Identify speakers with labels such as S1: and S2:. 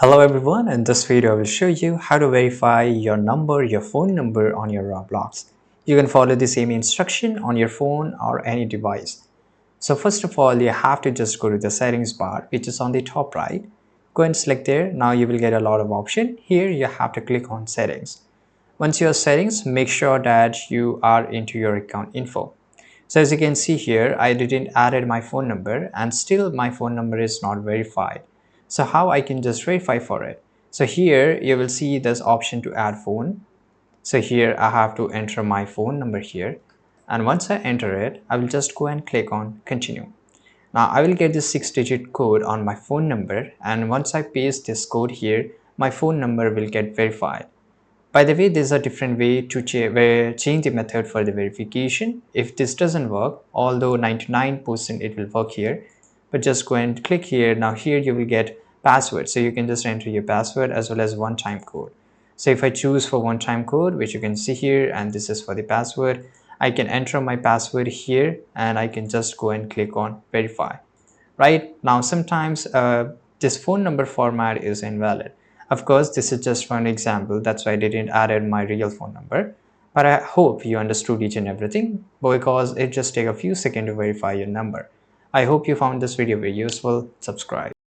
S1: Hello everyone, in this video I will show you how to verify your phone number on your Roblox. You can follow the same instruction on your phone or any device. So first of all, you have to just go to the settings bar, which is on the top right. Go and select there. Now you will get a lot of option. Here you have to click on settings. Once you're settings, make sure that you are into your account info. So as you can see here, I didn't added my phone number and still my phone number is not verified. So how I can just verify for it? So here you will see this option to add phone. So here I have to enter my phone number here. And once I enter it, I will just go and click on continue. Now I will get this 6-digit code on my phone number, and once I paste this code here, my phone number will get verified. By the way, there's a different way to change the method for the verification. If this doesn't work, although 99% it will work here, but just go and click here. Now here you will get password. So you can just enter your password as well as one-time code. So if I choose for one-time code, which you can see here, and this is for the password, I can enter my password here and I can just go and click on verify. Right now, sometimes this phone number format is invalid. Of course, this is just one example. That's why I didn't add my real phone number. But I hope you understood each and everything because it just take a few seconds to verify your number. I hope you found this video very useful. Subscribe.